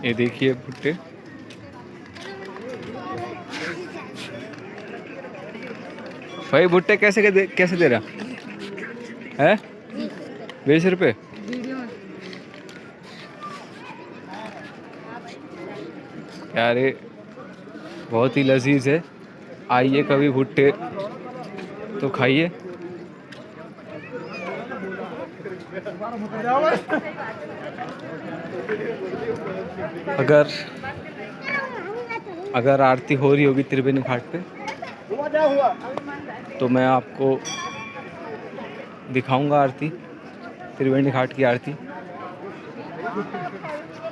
ये देखिए भुट्टे। भाई भुट्टे कैसे दे रहा है? 20 रुपये। यारे बहुत ही लजीज है। आइए कभी भुट्टे तो खाइए। अगर आरती हो रही होगी त्रिवेणी घाट पे तो मैं आपको दिखाऊंगा आरती, त्रिवेणी घाट की आरती।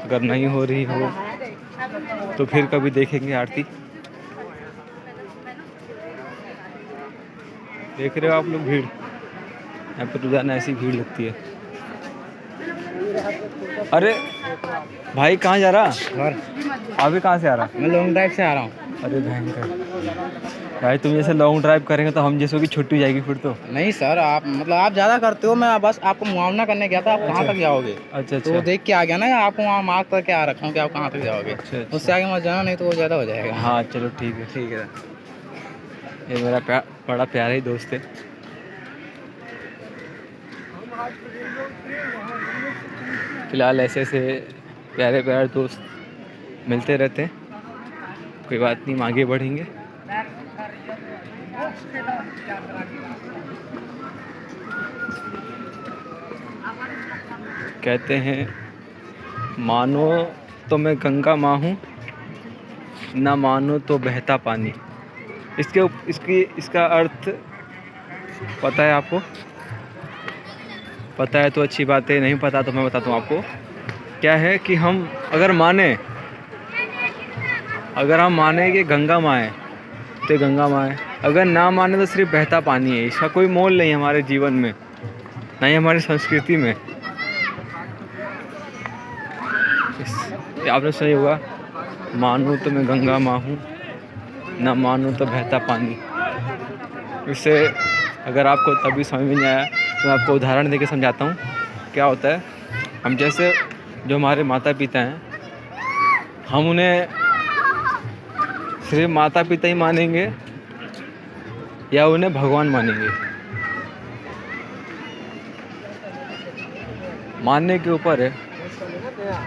अगर नहीं हो रही हो तो फिर कभी देखेंगे आरती। देख रहे हो आप लोग भीड़, यहाँ पर रोजाना ऐसी भीड़ लगती है। अरे भाई कहाँ जा रहा? घर। अभी कहाँ से आ रहा? मैं लॉन्ग ड्राइव से आ रहा हूँ। अरे भयंकर भाई, तुम जैसे लॉन्ग ड्राइव करेंगे तो हम जैसों की छुट्टी हो जाएगी फिर तो। नहीं सर, आप आप ज़्यादा करते हो। मैं बस आपको मुआवना करने गया था। आप कहाँ तक जाओगे? अच्छा। तो देख के आ गया ना, आपको वहाँ मार्क करके आ रखा हूँ कि आप कहाँ तक जाओगे। अच्छा। उससे आगे मत जाना, नहीं तो वो ज़्यादा हो जाएगा। हाँ चलो ठीक है। ये मेरा बड़ा प्यारा ही दोस्त है। फिलहाल ऐसे प्यारे दोस्त मिलते रहते हैं। कोई बात नहीं, आगे बढ़ेंगे। कहते हैं मानो तो मैं गंगा माँ हूँ, ना मानो तो बहता पानी। इसका अर्थ पता है आपको? पता है तो अच्छी बात है, नहीं पता तो मैं बताता हूँ आपको। क्या है कि हम अगर माने कि गंगा माँ है तो गंगा माँ है, अगर ना माने तो सिर्फ बहता पानी है। इसका कोई मोल नहीं हमारे जीवन में, ना ही हमारी संस्कृति में। आपने सुना होगा, मानो तो मैं गंगा माँ हूँ, ना मानो तो बहता पानी। इससे अगर आपको तभी समझ में नहीं आया तो मैं आपको उदाहरण देके समझाता हूँ। क्या होता है, हम जैसे जो हमारे माता पिता हैं, हम उन्हें सिर्फ माता पिता ही मानेंगे या उन्हें भगवान मानेंगे? मानने के ऊपर है।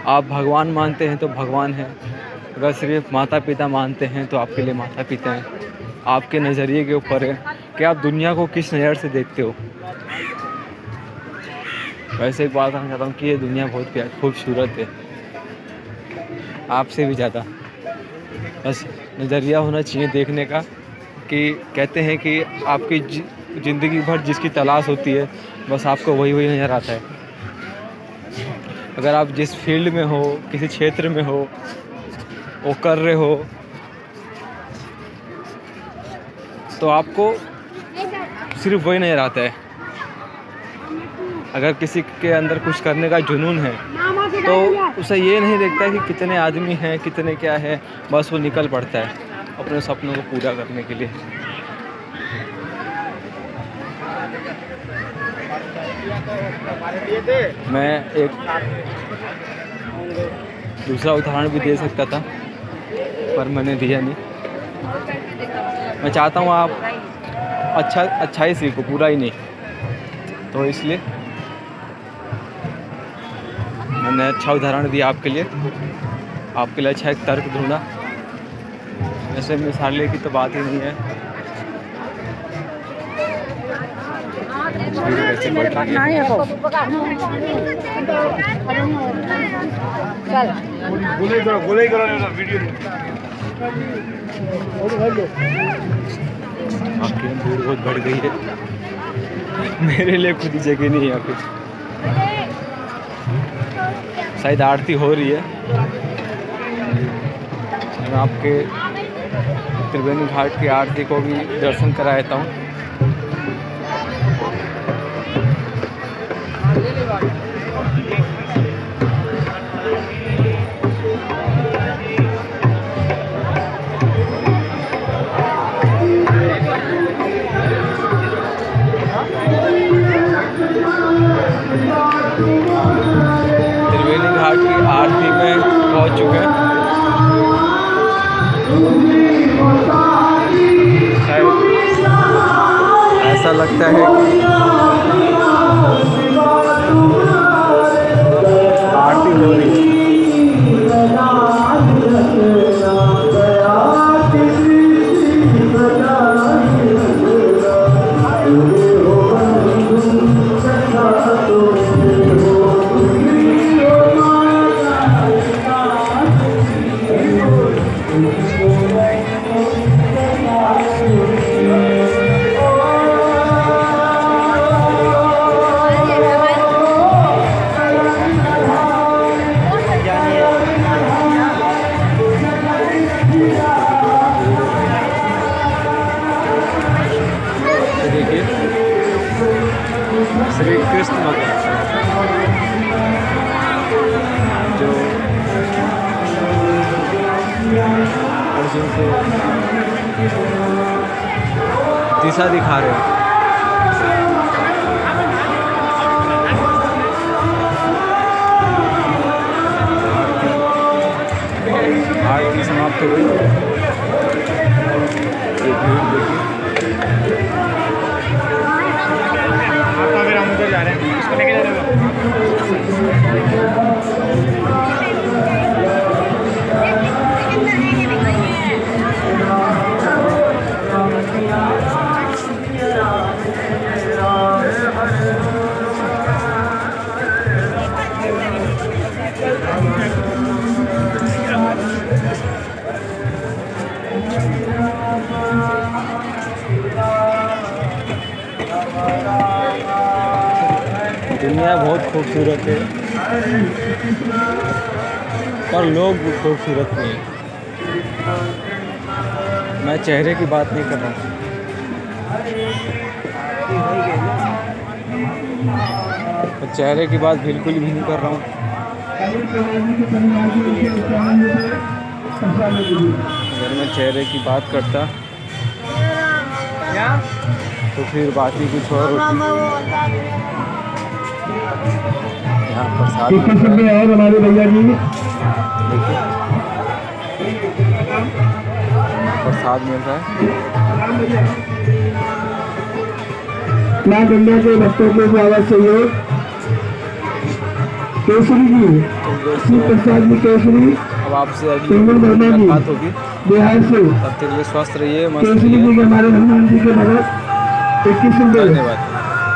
आप भगवान मानते हैं तो भगवान है, अगर सिर्फ माता पिता मानते हैं तो आपके लिए माता पिता हैं। आपके नज़रिए के ऊपर है कि आप दुनिया को किस नज़र से देखते हो। वैसे एक बात कहना चाहता हूँ कि ये दुनिया बहुत खूबसूरत है, आपसे भी ज़्यादा। बस नज़रिया होना चाहिए देखने का, कि कहते हैं कि आपकी ज़िंदगी भर जिसकी तलाश होती है, बस आपको वही नज़र आता है। अगर आप जिस फील्ड में हो, किसी क्षेत्र में हो, वो कर रहे हो, तो आपको सिर्फ वही नज़र आता है। अगर किसी के अंदर कुछ करने का जुनून है तो उसे ये नहीं देखता कि कितने आदमी हैं, कितने क्या है, बस वो निकल पड़ता है अपने सपनों को पूरा करने के लिए। मैं एक दूसरा उदाहरण भी दे सकता था पर मैंने दिया नहीं। मैं चाहता हूँ आप अच्छा ही सीखो, पूरा ही नहीं। तो इसलिए मैंने अच्छा उदाहरण दिया आपके लिए अच्छा एक तर्क ढूंढा। वैसे मिसाल की तो बात ही नहीं है। आपकी भीड़ बहुत बढ़ गई है, मेरे लिए खुद ही जगह नहीं है यहाँ पे। शायद आरती हो रही है। मैं आपके त्रिवेणी घाट की आरती को भी दर्शन करा देता हूँ। त्रिवेणी घाट की आरती में पहुंच चुके हैं। शायद ऐसा लगता है आरती हो रही है। श्री कृष्ण भगवान जो अर्जुन को दिशा दिखा रहे हैं। आरती समाप्त हो गई। हम उधर जा रहे हैं, इसको लेके जा रहे हैं। दुनिया बहुत खूबसूरत है पर लोग भी खूबसूरत नहीं हैं। मैं चेहरे की बात नहीं कर रहा हूँ, मैं चेहरे की बात बिल्कुल भी नहीं कर रहा हूँ। अगर मैं चेहरे की बात करता तो फिर बात ही कुछ और होती। यहाँ प्रसाद और हमारे भैया जी देखिए प्रसाद मिल रहा है। माँ गंगा के भक्तों के द्वारा सहयोग केसरी जी प्रसाद जी केसरी। अब आपसे अगली बात होगी बिहार से। तब तक ये स्वस्थ रहिए, मस्त रहिए। हमारे हनुमान जी के भगत 21 धन्यवाद।